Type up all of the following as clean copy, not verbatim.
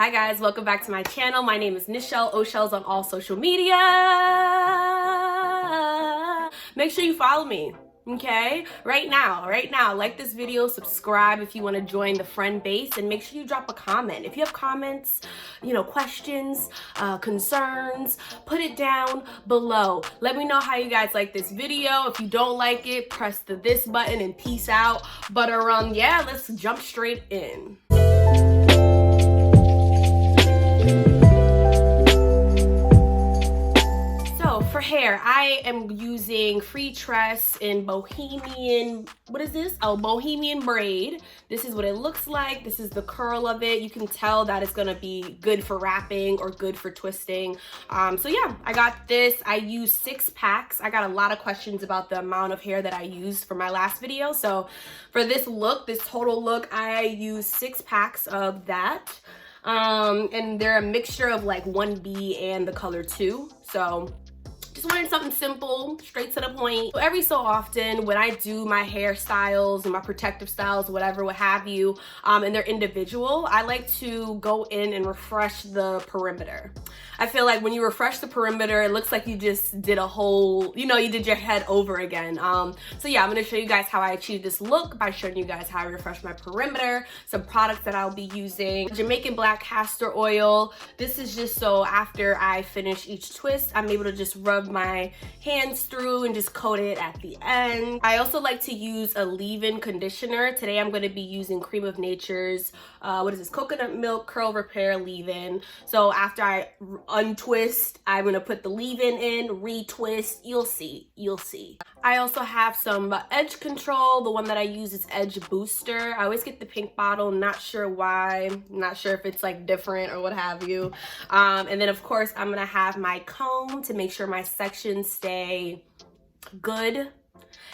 Hi guys, welcome back to my channel. My name is Nichelle, Ohshells on all social media. Make sure you follow me, okay? Right now, like this video, subscribe if you want to join the friend base, and make sure you drop a comment. If you have comments, questions, concerns, put it down below. Let me know how you guys like this video. If you don't like it, press the this button and peace out. But yeah, let's jump straight in. For hair, I am using FreeTress in Bohemian, what is this? Oh, Bohemian Braid. This is what it looks like. This is the curl of it. You can tell that it's gonna be good for wrapping or good for twisting. So yeah, I got this. I used 6 packs. I got a lot of questions about the amount of hair that I used for my last video. So for this look, this total look, I used 6 packs of that. And they're a mixture of like 1B and the color 2. So just wanted something simple, straight to the point. So every so often when I do my hairstyles and my protective styles, whatever, what have you, and they're individual, I like to go in and refresh the perimeter. I feel like when you refresh the perimeter, it looks like you just did a whole, you did your head over again. So yeah, I'm gonna show you guys how I achieve this look by showing you guys how I refresh my perimeter, some products that I'll be using. Jamaican black castor oil. This is just so after I finish each twist, I'm able to just rub my hands through and just coat it at the end. I also like to use a leave-in conditioner. Today I'm going to be using Cream of Nature's coconut milk curl repair leave-in. So after I untwist, I'm going to put the leave-in in, retwist. You'll see. I also have some edge control. The one that I use is Edge Booster. I always get the pink bottle, not sure why, not sure if it's like different or what have you. And then of course I'm gonna have my comb to make sure my sections stay good.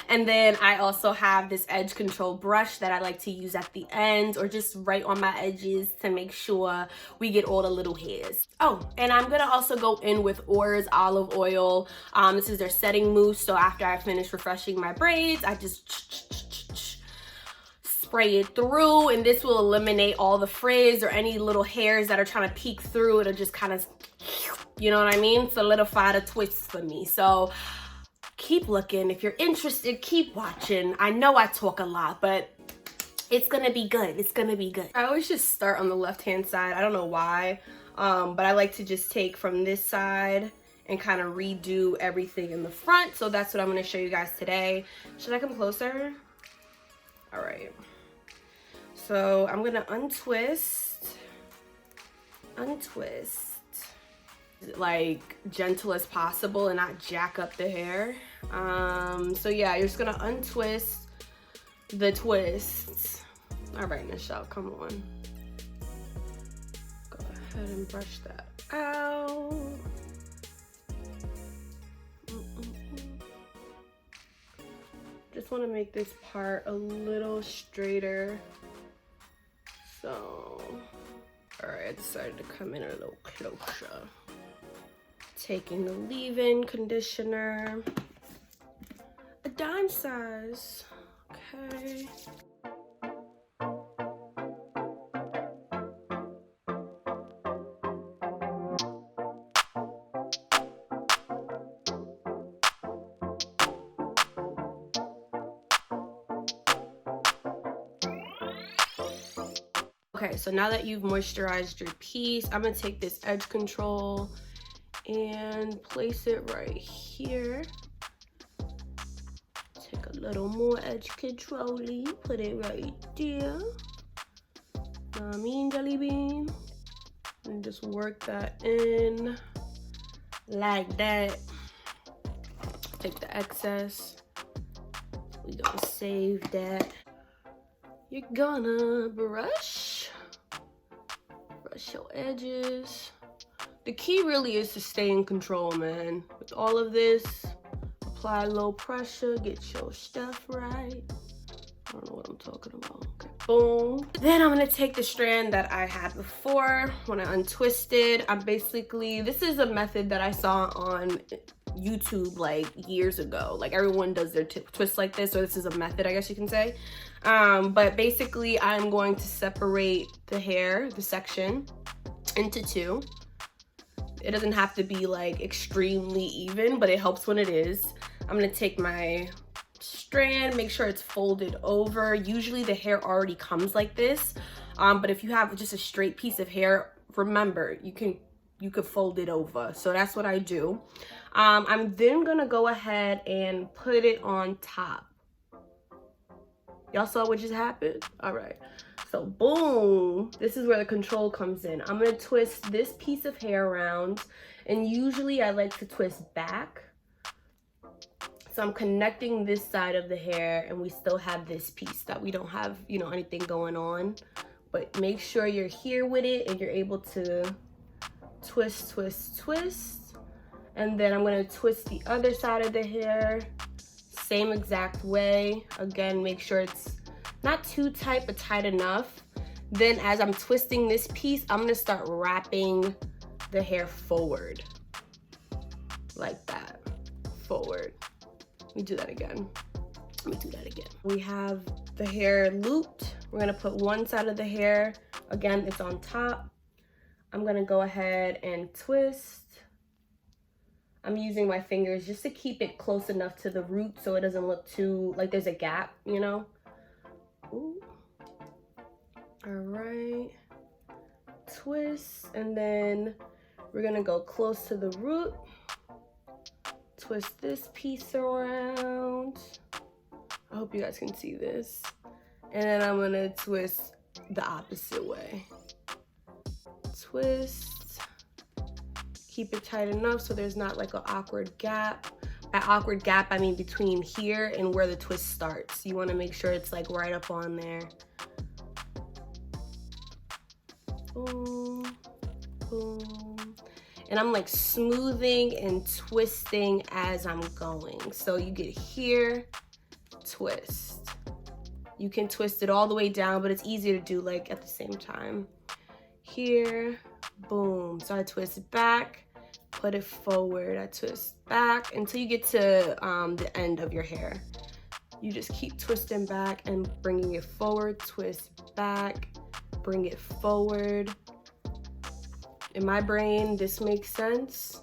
And then I also have this edge control brush that I like to use at the end or just right on my edges to make sure we get all the little hairs. Oh, and I'm gonna also go in with 𝐼𝐻𝐿's olive oil. This is their setting mousse. So after I finish refreshing my braids, I just spray it through, and this will eliminate all the frizz or any little hairs that are trying to peek through. It'll just kind of, you know what I mean? Solidify the twists for me. So keep looking. If you're interested, keep watching. I know I talk a lot, but it's gonna be good. It's gonna be good. I always just start on the left-hand side. I don't know why, but I like to just take from this side and kind of redo everything in the front. So that's what I'm gonna show you guys today. Should I come closer? All right. So I'm gonna untwist, like gentle as possible and not jack up the hair. So yeah, you're just gonna untwist the twists. All right, Nichelle, come on. Go ahead and brush that out. Just want to make this part a little straighter. So, all right, I decided to come in a little closer. Taking the leave-in conditioner, a dime size, okay. Okay, so now that you've moisturized your piece, I'm gonna take this edge control and place it right here. Take a little more edge control-y, put it right there. Know what I mean, jelly bean? And just work that in like that. Take the excess. We gonna save that. You're gonna brush your edges. The key really is to stay in control, man. With all of this, apply low pressure, get your stuff right. I don't know what I'm talking about. Okay, boom. Then I'm gonna take the strand that I had before when I untwisted. This is a method that I saw on YouTube like years ago. Like everyone does their twists like this, or this is a method, I guess you can say. But basically I'm going to separate the hair, the section, into two. It doesn't have to be like extremely even, but it helps when it is. I'm gonna take my strand, make sure it's folded over. Usually the hair already comes like this, but if you have just a straight piece of hair, remember you could fold it over. So that's what I do. I'm then gonna go ahead and put it on top. Y'all saw what just happened? All right. So boom, this is where the control comes in. I'm gonna twist this piece of hair around, and usually I like to twist back. So I'm connecting this side of the hair, and we still have this piece that we don't have, you know, anything going on. But make sure you're here with it and you're able to twist, twist, twist. And then I'm gonna twist the other side of the hair, same exact way. Again, make sure it's not too tight, but tight enough. Then as I'm twisting this piece, I'm gonna start wrapping the hair forward. Like that, forward. Let me do that again. Let me do that again. We have the hair looped. We're gonna put one side of the hair, again, it's on top. I'm gonna go ahead and twist. I'm using my fingers just to keep it close enough to the root so it doesn't look too, like there's a gap, you know? Ooh. All right, twist, and then we're gonna go close to the root. Twist this piece around. I hope you guys can see this. And then I'm gonna twist the opposite way. Twist. Keep it tight enough so there's not like an awkward gap. By awkward gap, I mean between here and where the twist starts. You wanna make sure it's like right up on there. Boom, boom. And I'm like smoothing and twisting as I'm going. So you get here, twist. You can twist it all the way down, but it's easier to do like at the same time. Here, boom. So I twist back, put it forward, I twist back until you get to the end of your hair. You just keep twisting back and bringing it forward, twist back, bring it forward. In my brain, this makes sense,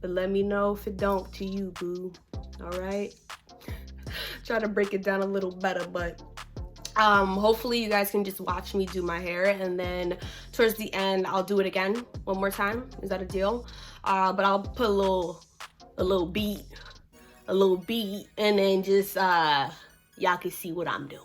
but let me know if it don't to you, boo. All right? Try to break it down a little better, but hopefully you guys can just watch me do my hair, and then towards the end, I'll do it again one more time. Is that a deal? But I'll put a little beat, and then just y'all can see what I'm doing.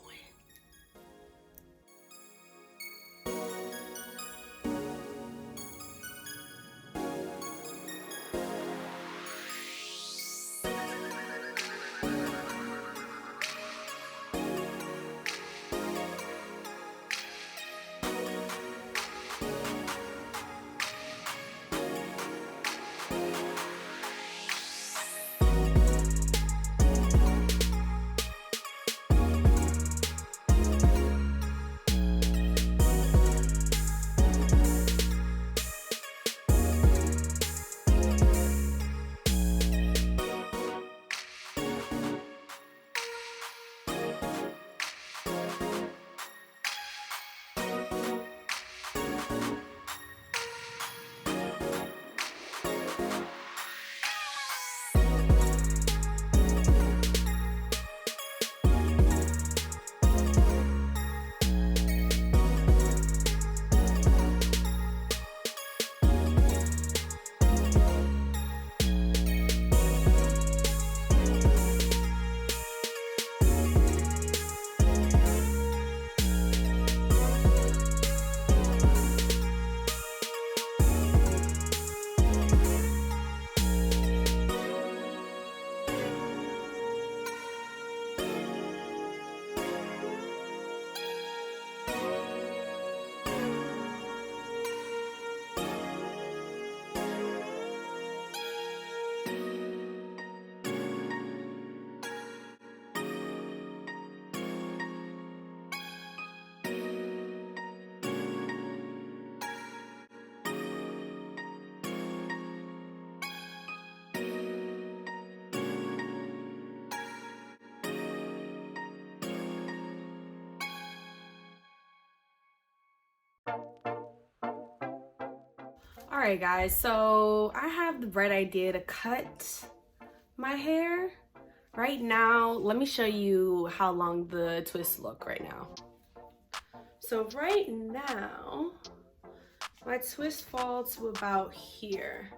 All right, guys, so I have the bright idea to cut my hair. Right now, let me show you how long the twists look right now. So right now, my twist fall to about here.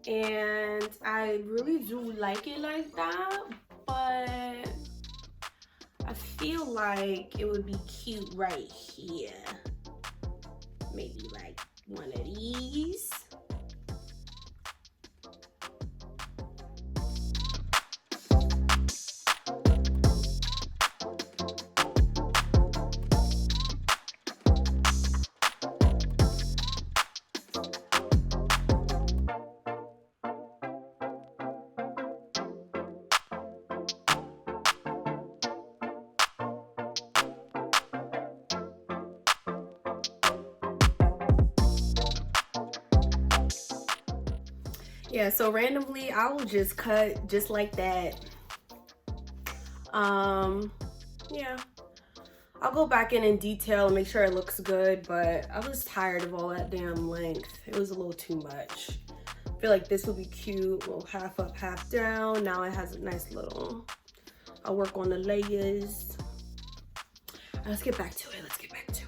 And I really do like it like that, but I feel like it would be cute right here. Maybe like one of these. Yeah, so randomly I will just cut just like that. Yeah, I'll go back in detail and make sure it looks good, but I was tired of all that damn length. It was a little too much. I feel like this would be cute, a little half up, half down. Now it has a nice little, I'll work on the layers. All right, let's get back to it, let's get back to it.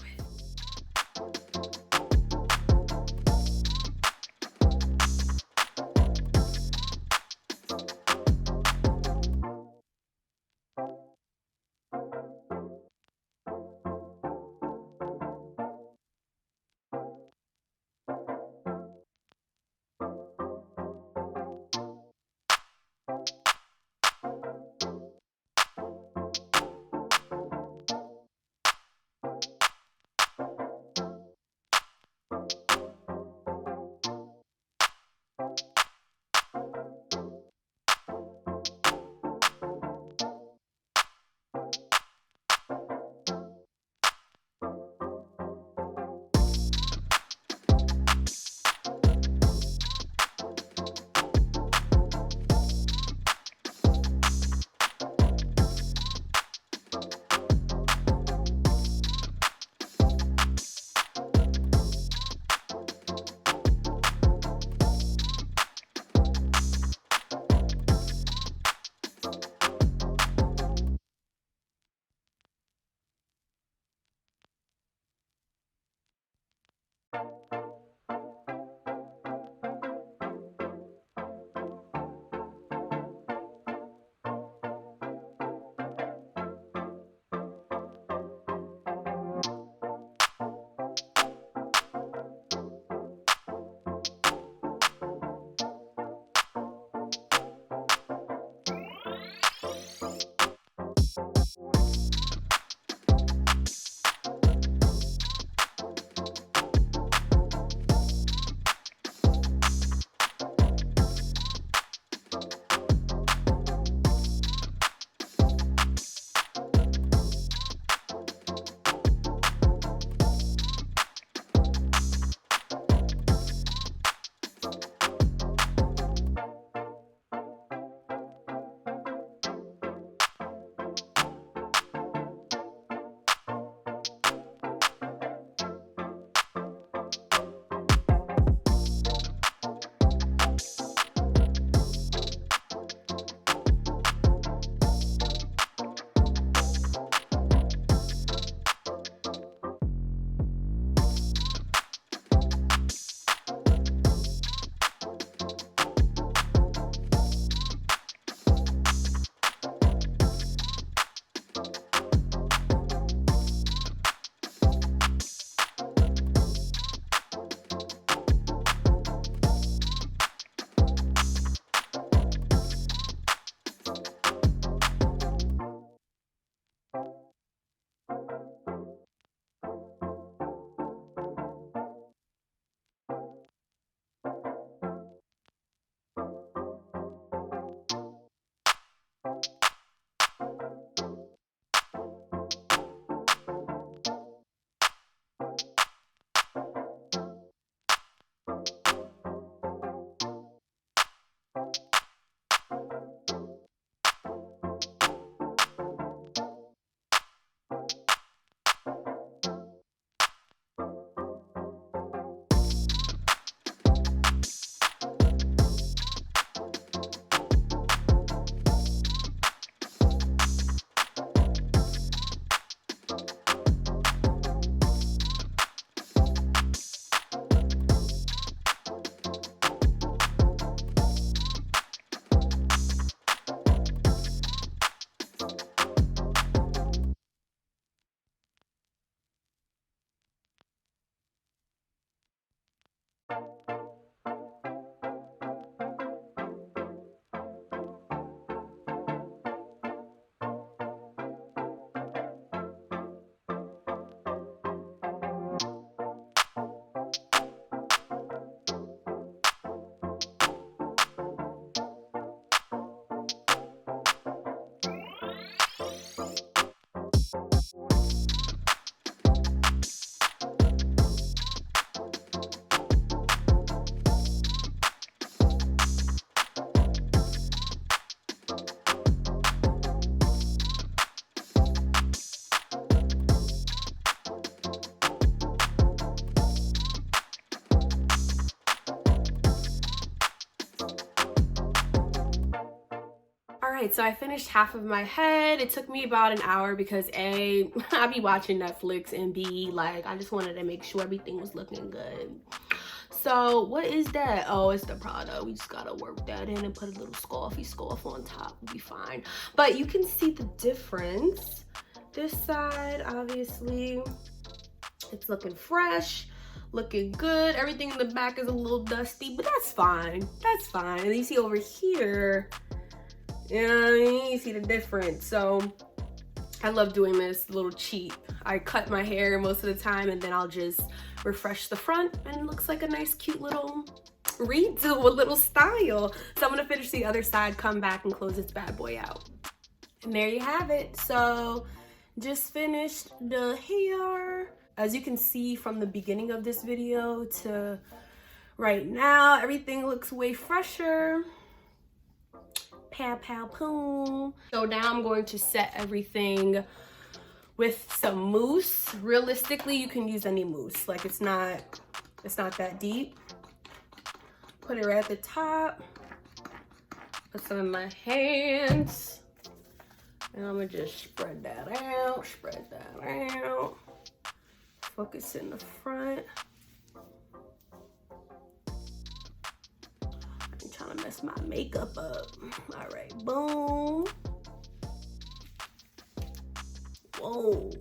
right, so I finished half of my head. It took me about an hour because A, I be watching Netflix, and B, like, I just wanted to make sure everything was looking good. So what is that? Oh, it's the product. We just gotta work that in and put a little scarf on top. We'll be fine. But you can see the difference. This side, obviously, it's looking fresh, looking good. Everything in the back is a little dusty, but that's fine. That's fine. And you see over here, you see the difference. So I love doing this little cheat. I cut my hair most of the time, and then I'll just refresh the front, and it looks like a nice cute little redo, a little style. So I'm gonna finish the other side, come back and close this bad boy out. And there you have it. So just finished the hair. As you can see from the beginning of this video to right now, everything looks way fresher. Pow pow boom. So now I'm going to set everything with some mousse. Realistically, you can use any mousse. Like, it's not that deep. Put it right at the top. Put some in my hands. And I'm gonna just spread that out, Focus in the front. I'm trying to mess my makeup up. All right, boom. Whoa.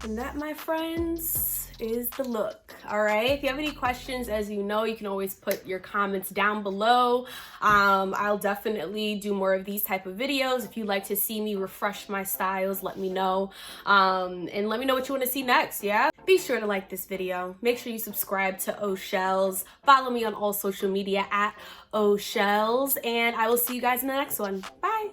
And that, my friends, is the look. All right, if you have any questions, as you know, you can always put your comments down below. I'll definitely do more of these type of videos. If you'd like to see me refresh my styles, let me know, and let me know what you want to see next. Yeah, be sure to like this video. Make sure you subscribe to Ohshells. Follow me on all social media at Ohshells, and I will see you guys in the next one. Bye.